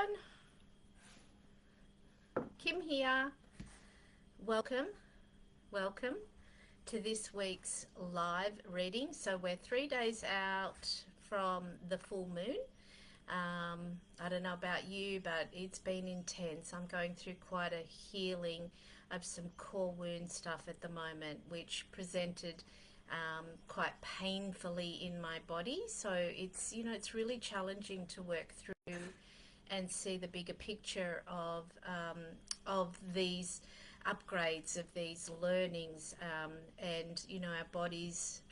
everyone. Kim here. Welcome, welcome to this week's live reading. So we're 3 days out from the full moon. I don't know about you, but it's been intense. I'm going through quite a healing of some core wound stuff at the moment, which presented quite painfully in my body. So it's really challenging to work through and see the bigger picture of these upgrades, of these learnings, and our bodies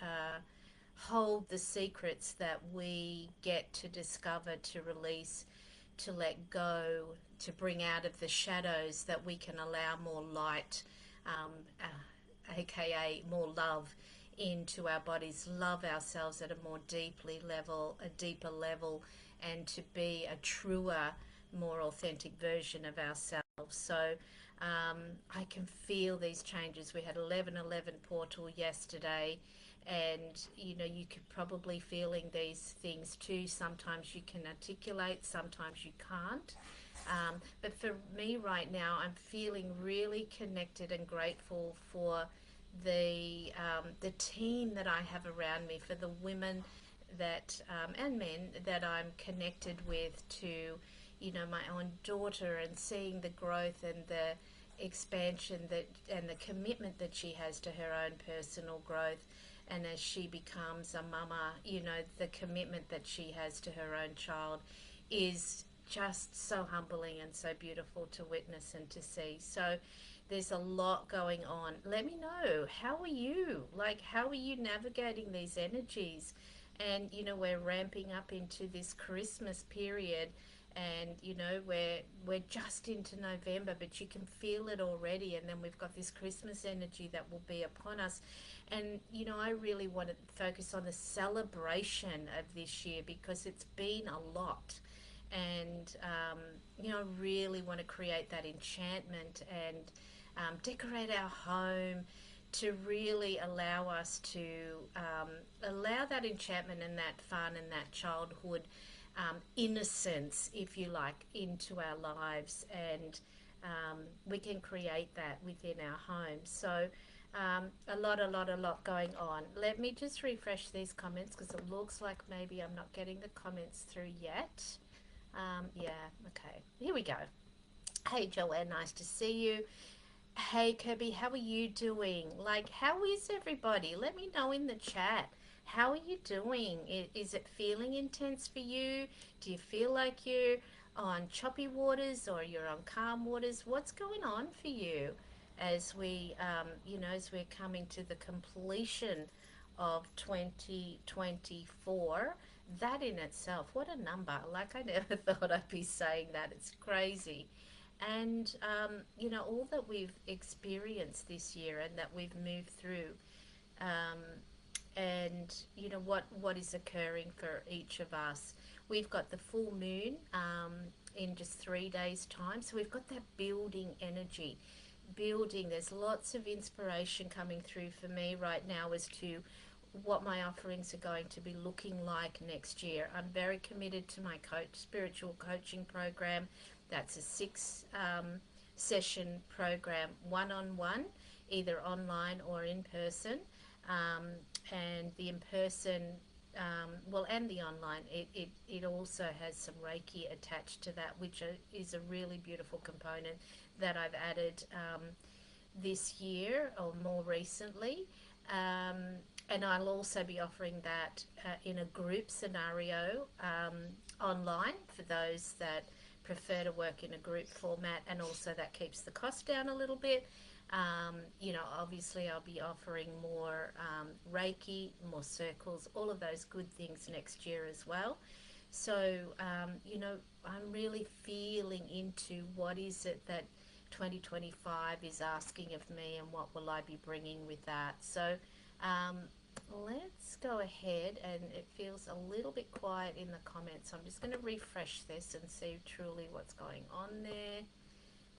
hold the secrets that we get to discover, to release, to let go, to bring out of the shadows, that we can allow more light, aka more love, into our bodies, love ourselves at a deeper level, and to be a truer, more authentic version of ourselves. So I can feel these changes. We had 1111 portal yesterday, and you could probably feeling these things too. Sometimes you can articulate, sometimes you can't. But for me right now, I'm feeling really connected and grateful for the team that I have around me, for the women that and men that I'm connected with, to my own daughter, and seeing the growth and the expansion that and the commitment that she has to her own personal growth, and as she becomes a mama, the commitment that she has to her own child is just so humbling and so beautiful to witness and to see. So there's a lot going on. Let me know, how are you? Like, how are you navigating these energies? And we're ramping up into this Christmas period, and we're just into November, but you can feel it already. And then we've got this Christmas energy that will be upon us. And I really want to focus on the celebration of this year, because it's been a lot. And I really want to create that enchantment and decorate our home, to really allow us to allow that enchantment and that fun and that childhood innocence, if you like, into our lives. And we can create that within our homes. So a lot going on. Let me just refresh these comments, because it looks like maybe I'm not getting the comments through yet. Yeah, okay, here we go. Hey Joanne, nice to see you. Hey Kirby, how are you doing? Like, how is everybody? Let me know in the chat. How are you doing? Is it feeling intense for you? Do you feel like you're on choppy waters, or you're on calm waters? What's going on for you as as we're coming to the completion of 2024? That in itself, what a number. Like, I never thought I'd be saying that. It's crazy. And all that we've experienced this year, and that we've moved through, um, and what is occurring for each of us. We've got the full moon in just 3 days time, so we've got that building energy. There's lots of inspiration coming through for me right now as to what my offerings are going to be looking like next year. I'm very committed to my spiritual coaching program. That's a 6 session program, one-on-one, either online or in person. And the in person, and the online, it also has some Reiki attached to that, which is a really beautiful component that I've added this year, or more recently. And I'll also be offering that in a group scenario online, for those that prefer to work in a group format, and also that keeps the cost down a little bit. Obviously I'll be offering more Reiki, more circles, all of those good things next year as well. So, I'm really feeling into what is it that 2025 is asking of me, and what will I be bringing with that. So let's go ahead, and it feels a little bit quiet in the comments, so I'm just going to refresh this and see truly what's going on there,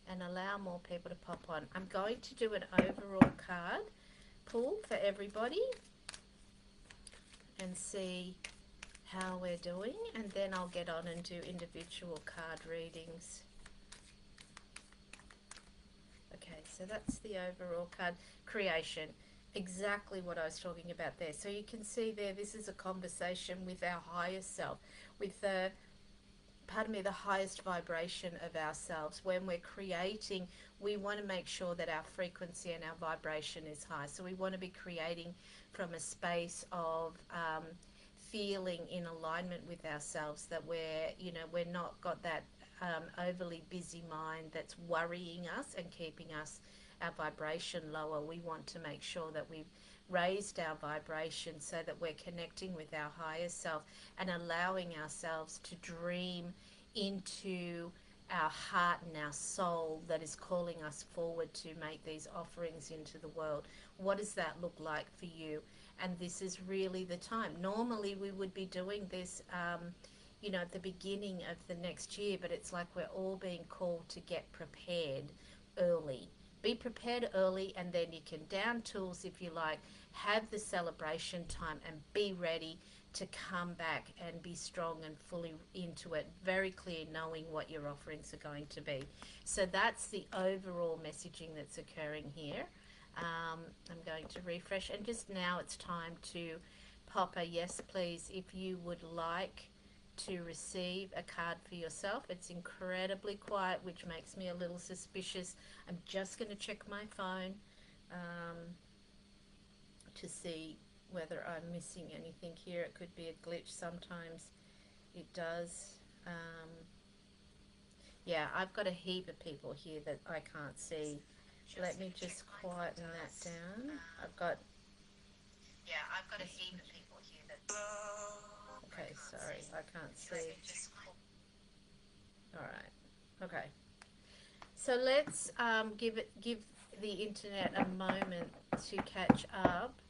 and allow more people to pop on. I'm going to do an overall card pull for everybody, and see how we're doing, and then I'll get on and do individual card readings. Okay, so that's the overall card. Creation, exactly what I was talking about there. So you can see there, this is a conversation with our higher self, with the, pardon me, the highest vibration of ourselves. When we're creating, we want to make sure that our frequency and our vibration is high. So we want to be creating from a space of feeling in alignment with ourselves, that we're not got that overly busy mind that's worrying us and keeping us, our vibration, lower. We want to make sure that we've raised our vibration so that we're connecting with our higher self and allowing ourselves to dream into our heart and our soul that is calling us forward to make these offerings into the world. What does that look like for you? And this is really the time. Normally we would be doing this at the beginning of the next year, but it's like we're all being called to get prepared early. Be prepared early, and then you can down tools if you like, have the celebration time and be ready to come back and be strong and fully into it, very clear, knowing what your offerings are going to be. So that's the overall messaging that's occurring here. I'm going to refresh, and just now it's time to pop a yes please if you would like to receive a card for yourself. It's incredibly quiet, which makes me a little suspicious. I'm just going to check my phone to see whether I'm missing anything here. It could be a glitch. Sometimes it does. Yeah, I've got a heap of people here that I can't see. Let me just quieten that down. I've got a heap of people here that... Okay, sorry, I can't see. All right. Okay. So let's give the internet a moment to catch up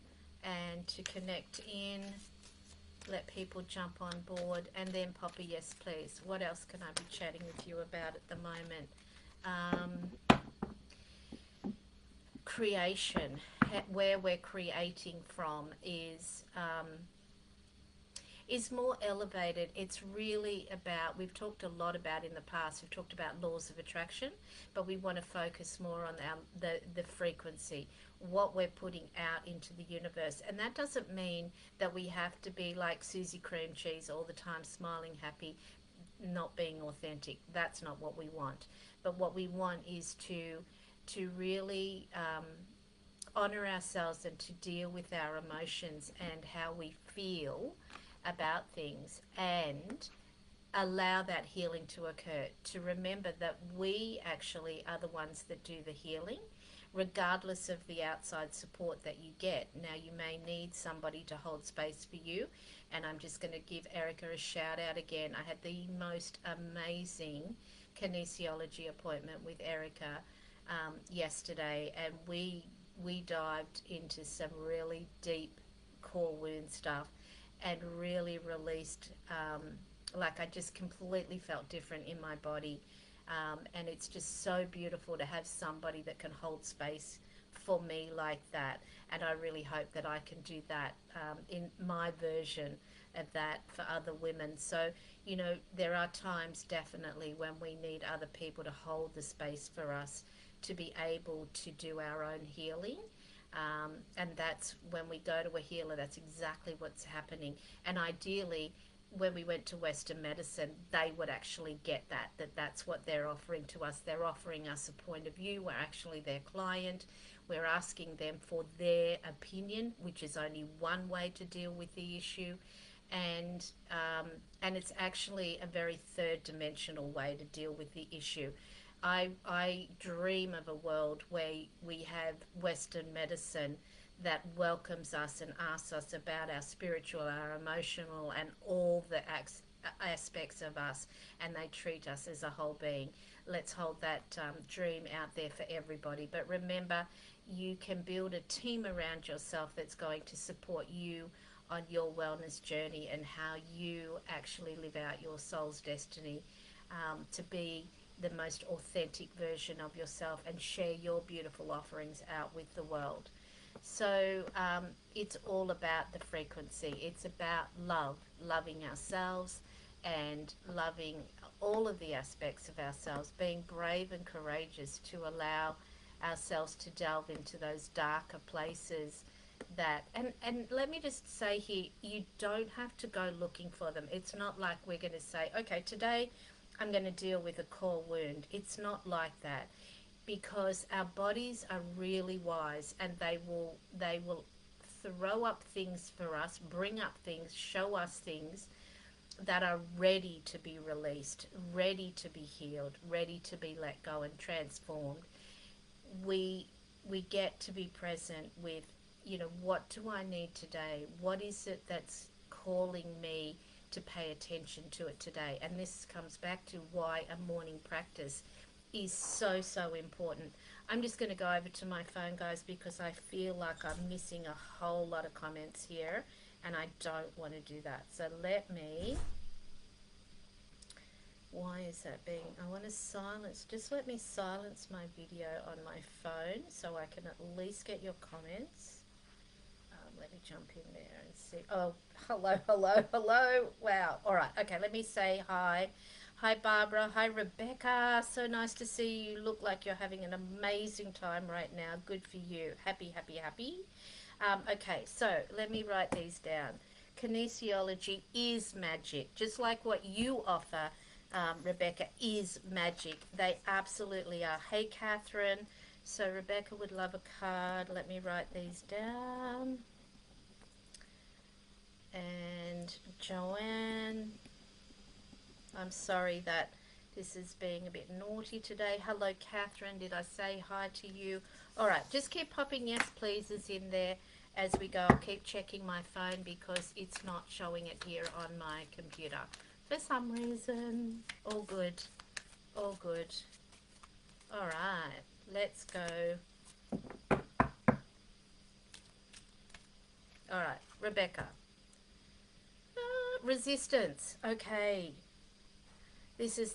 and to connect in. Let people jump on board, and then pop a yes, please. What else can I be chatting with you about at the moment? Creation, where we're creating from is more elevated. It's really about, we've talked a lot about in the past, we've talked about laws of attraction, but we want to focus more on the frequency, what we're putting out into the universe. And that doesn't mean that we have to be like Susie Cream Cheese all the time, smiling, happy, not being authentic. That's not what we want. But what we want is to really honor ourselves and to deal with our emotions and how we feel about things, and allow that healing to occur. To remember that we actually are the ones that do the healing, regardless of the outside support that you get. Now, you may need somebody to hold space for you, and I'm just going to give Erica a shout out again. I had the most amazing kinesiology appointment with Erica yesterday, and we dived into some really deep core wound stuff and really released, like I just completely felt different in my body. And it's just so beautiful to have somebody that can hold space for me like that. And I really hope that I can do that in my version of that for other women. So, there are times definitely when we need other people to hold the space for us to be able to do our own healing. And that's when we go to a healer, that's exactly what's happening. And ideally, when we went to Western medicine, they would actually get that's what they're offering to us. They're offering us a point of view. We're actually their client. We're asking them for their opinion, which is only one way to deal with the issue. And it's actually a very third dimensional way to deal with the issue. I dream of a world where we have Western medicine that welcomes us and asks us about our spiritual, our emotional, and all the aspects of us, and they treat us as a whole being. Let's hold that dream out there for everybody. But remember, you can build a team around yourself that's going to support you on your wellness journey and how you actually live out your soul's destiny, to be the most authentic version of yourself and share your beautiful offerings out with the world. So it's all about the frequency. It's about love, loving ourselves and loving all of the aspects of ourselves, being brave and courageous to allow ourselves to delve into those darker places that and let me just say here, you don't have to go looking for them. It's not like we're going to say, okay, today I'm going to deal with a core wound. It's not like that, because our bodies are really wise, and they will throw up things for us, bring up things, show us things that are ready to be released, ready to be healed, ready to be let go and transformed. We we get to be present with, what do I need today? What is it that's calling me to pay attention to it today? And this comes back to why a morning practice is so, so important. I'm just going to go over to my phone, guys, because I feel like I'm missing a whole lot of comments here, and I don't want to do that. So why is that being, I want to silence, just let me silence my video on my phone so I can at least get your comments. Let me jump in there and see. Oh, hello, hello, hello. Wow. All right. Okay, let me say hi. Hi, Barbara. Hi, Rebecca. So nice to see you. Look like you're having an amazing time right now. Good for you. Happy, happy, happy. Okay, so let me write these down. Kinesiology is magic, just like what you offer, Rebecca, is magic. They absolutely are. Hey, Catherine. So Rebecca would love a card. Let me write these down. And Joanne, I'm sorry that this is being a bit naughty today. Hello, Catherine. Did I say hi to you? All right, just keep popping yes pleases in there as we go. I'll keep checking my phone because it's not showing it here on my computer for some reason. All good. All good. All right, let's go. All right, Rebecca. Resistance. Okay. This is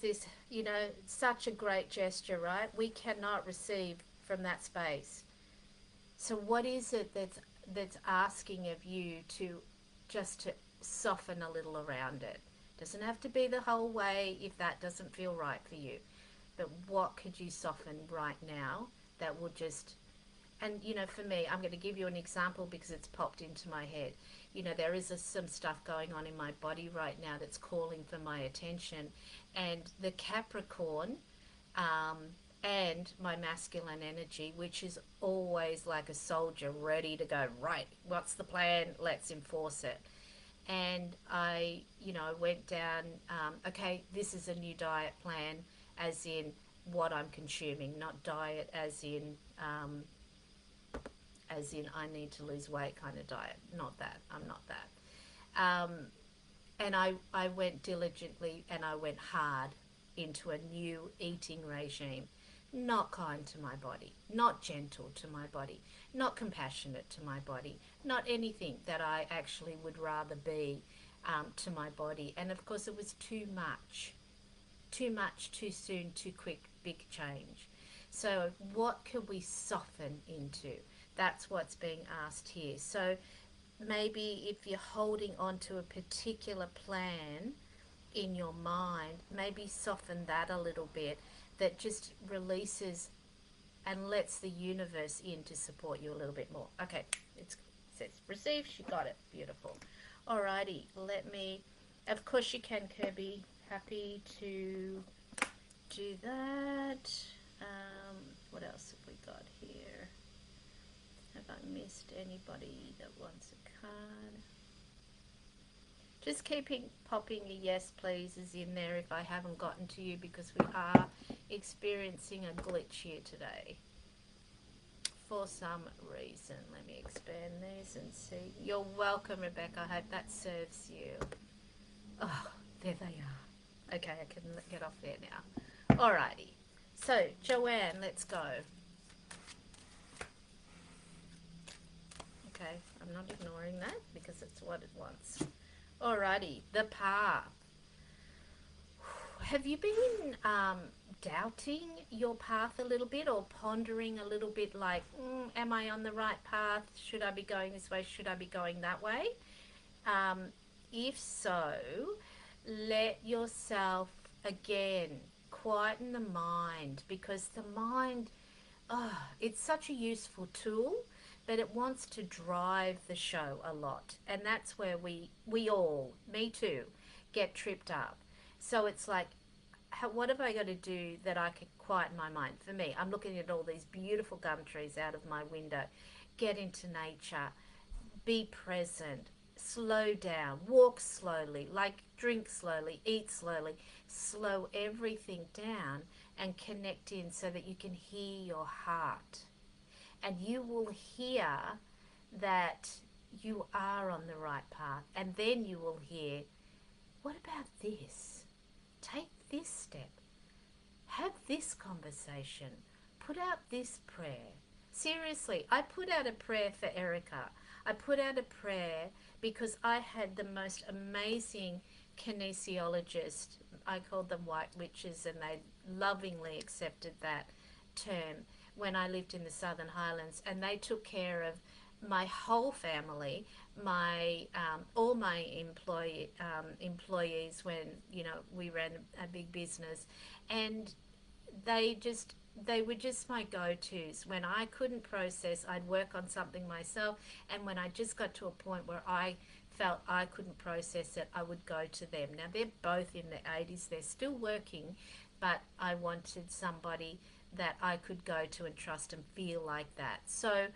such a great gesture, right? We cannot receive from that space. So what is it that's asking of you to just to soften a little around it? Doesn't have to be the whole way if that doesn't feel right for you. But what could you soften right now that will just, and for me, I'm going to give you an example because it's popped into my head. There is some stuff going on in my body right now that's calling for my attention, and the Capricorn, and my masculine energy, which is always like a soldier ready to go, right, what's the plan, let's enforce it. And I went down, okay, this is a new diet plan, as in what I'm consuming, not diet as in I need to lose weight kind of diet. Not that. I'm not that. And I went diligently and I went hard into a new eating regime. Not kind to my body, not gentle to my body, not compassionate to my body, not anything that I actually would rather be to my body. And of course, it was too much, too soon, too quick, big change. So, what could we soften into? That's what's being asked here. So, maybe if you're holding on to a particular plan in your mind, maybe soften that a little bit, that just releases and lets the universe in to support you a little bit more. Okay, it says receive, she got it, beautiful. Alrighty, let me, of course you can, Kirby, happy to do that. What else have we got here? Have I missed anybody that wants a card? Just keeping popping a yes pleases in there if I haven't gotten to you, because we are experiencing a glitch here today for some reason. Let me expand these and see. You're welcome, Rebecca. I hope that serves you. Oh, there they are. Okay, I can get off there now. Alrighty. So, Joanne, let's go. Okay, I'm not ignoring that because it's what it wants. Alrighty, the path. Have you been doubting your path a little bit, or pondering a little bit like, am I on the right path? Should I be going this way? Should I be going that way? Um, if so, let yourself again quieten the mind, because the mind, it's such a useful tool, but it wants to drive the show a lot, and that's where we all, me too, get tripped up. So it's like, what have I got to do that I can quieten my mind? For me, I'm looking at all these beautiful gum trees out of my window. Get into nature, be present, slow down, walk slowly, like drink slowly, eat slowly, slow everything down and connect in so that you can hear your heart. And you will hear that you are on the right path. And then you will hear, what about this? Take this step. Have this conversation. Put out this prayer. Seriously, I put out a prayer for Erica. I put out a prayer because I had the most amazing kinesiologist. I called them white witches, and they lovingly accepted that term when I lived in the Southern Highlands, and they took care of my whole family, my all my employees when we ran a big business, and they just they were just my go-tos. When I couldn't process, I'd work on something myself, and when I just got to a point where I felt I couldn't process it, I would go to them. Now they're both in their 80s, they're still working, but I wanted somebody that I could go to and trust and feel like that. So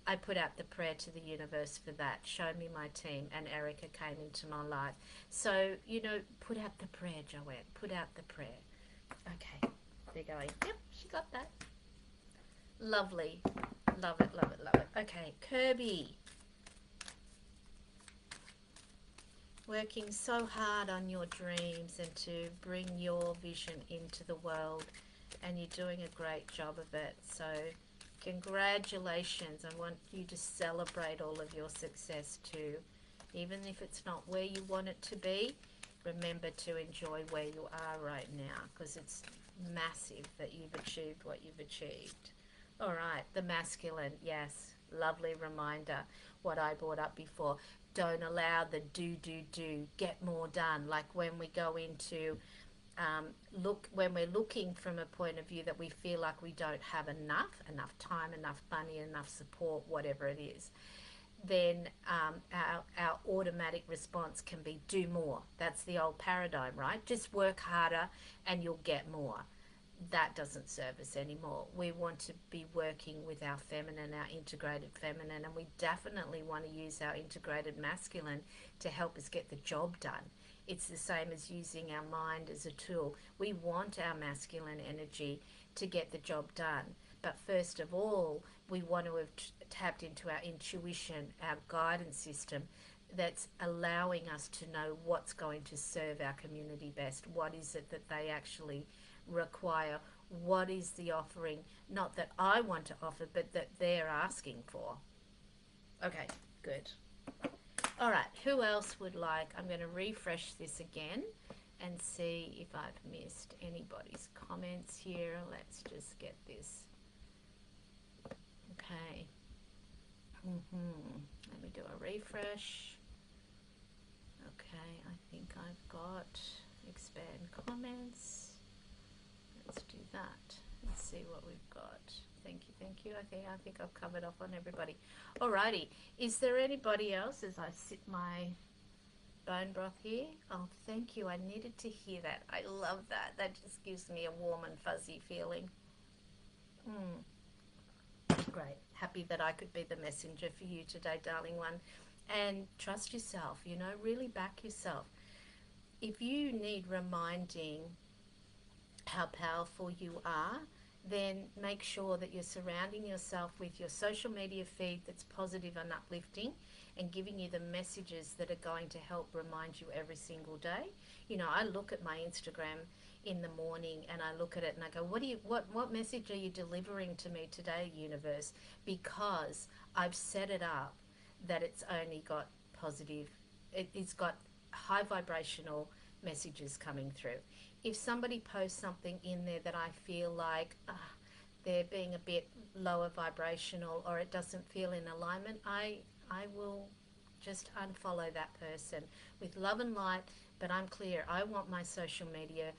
I put out the prayer to the universe for that. Show me my team, and Erica came into my life. So, put out the prayer, Joanne. Put out the prayer. Okay, they're going, yep, she got that. Lovely. Love it, love it, love it. Okay, Kirby. Working so hard on your dreams and to bring your vision into the world, and you're doing a great job of it. So congratulations. I want you to celebrate all of your success too. Even if it's not where you want it to be, remember to enjoy where you are right now, because it's massive that you've achieved what you've achieved. All right, the masculine, yes, lovely reminder. What I brought up before, don't allow the do, get more done. Like when we go into when we're looking from a point of view that we feel like we don't have enough time, enough money, enough support, whatever it is, then our automatic response can be do more. That's the old paradigm, right? Just work harder and you'll get more. That doesn't serve us anymore. We want to be working with our feminine, our integrated feminine, and we definitely want to use our integrated masculine to help us get the job done. It's the same as using our mind as a tool. We want our masculine energy to get the job done. But first of all, we want to have tapped into our intuition, our guidance system that's allowing us to know what's going to serve our community best. What is it that they actually require? What is the offering, not that I want to offer, but that they're asking for? Okay, good. All right, who else would like? I'm going to refresh this again and see if I've missed anybody's comments here. Let's just get this. Okay. Let me do a refresh. Okay, I think I've got expand comments. Let's do that. Let's see what we've got. Thank you, thank you. I think I've covered off on everybody. Alrighty, is there anybody else as I sip my bone broth here? Oh, thank you. I needed to hear that. I love that. That just gives me a warm and fuzzy feeling. Great. Happy that I could be the messenger for you today, darling one. And trust yourself, really back yourself. If you need reminding how powerful you are, then make sure that you're surrounding yourself with your social media feed that's positive and uplifting and giving you the messages that are going to help remind you every single day. I look at my Instagram in the morning and I look at it and I go, what message are you delivering to me today, universe? Because I've set it up that it's only got positive, it's got high vibrational messages coming through. If somebody posts something in there that I feel like they're being a bit lower vibrational or it doesn't feel in alignment, I will just unfollow that person with love and light. But I'm clear, I want my social media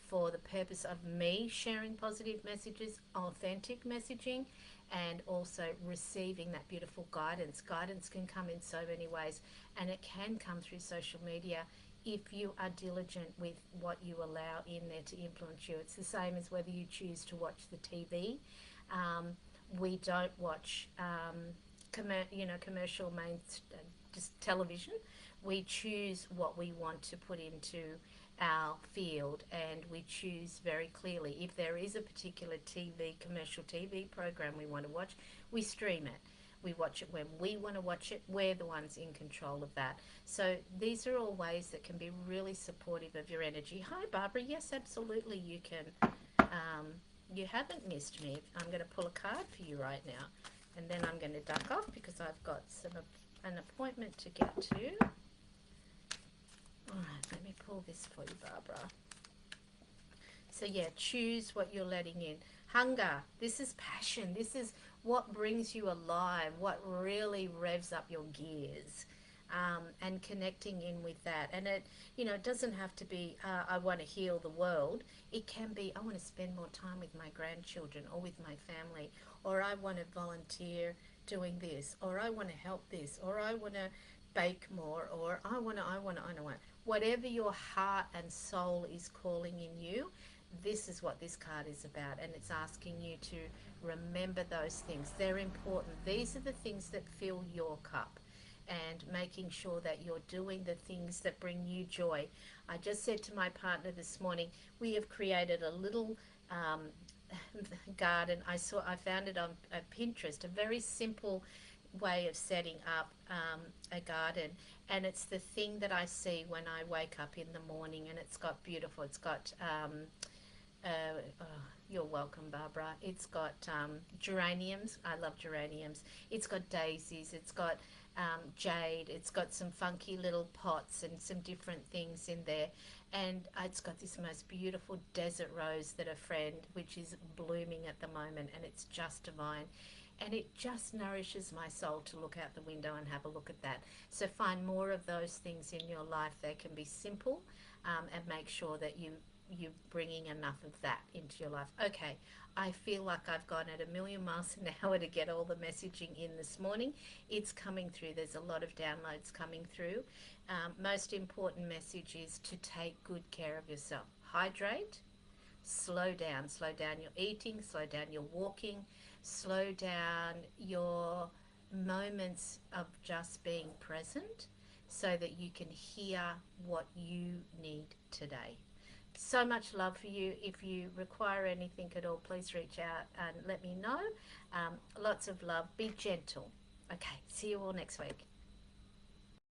for the purpose of me sharing positive messages, authentic messaging, and also receiving that beautiful guidance. Guidance can come in so many ways, and it can come through social media if you are diligent with what you allow in there to influence you. It's the same as whether you choose to watch the TV. We don't watch commercial just television. We choose what we want to put into our field, and we choose very clearly. If there is a particular commercial TV program we want to watch, we stream it. We watch it when we want to watch it. We're the ones in control of that. So these are all ways that can be really supportive of your energy. Hi, Barbara. Yes, absolutely, you can. You haven't missed me. I'm going to pull a card for you right now, and then I'm going to duck off because I've got an appointment to get to. All right, let me pull this for you, Barbara. So yeah, choose what you're letting in. Hunger, this is passion. This is what brings you alive, what really revs up your gears. And connecting in with that. And it doesn't have to be, I want to heal the world. It can be, I want to spend more time with my grandchildren or with my family, or I want to volunteer doing this, or I want to help this, or I want to bake more, or I want. Whatever your heart and soul is calling in you, this is what this card is about, and it's asking you to remember those things. They're important. These are the things that fill your cup, and making sure that you're doing the things that bring you joy. I just said to my partner this morning, we have created a little garden. I found it on Pinterest, a very simple way of setting up a garden, and it's the thing that I see when I wake up in the morning, and it's got you're welcome, Barbara. It's got geraniums. I love geraniums. It's got daisies. It's got jade. It's got some funky little pots and some different things in there. And it's got this most beautiful desert rose which is blooming at the moment, and it's just divine. And it just nourishes my soul to look out the window and have a look at that. So find more of those things in your life. They can be simple, and make sure that you're bringing enough of that into your life. Okay, I feel like I've gone at 1,000,000 miles an hour to get all the messaging in this morning. It's coming through. There's a lot of downloads coming through. Most important message is to take good care of yourself. Hydrate, slow down your eating, slow down your walking, slow down your moments of just being present so that you can hear what you need today. So much love for you. If you require anything at all, please reach out and let me know. Lots of love. Be gentle. Okay, see you all next week.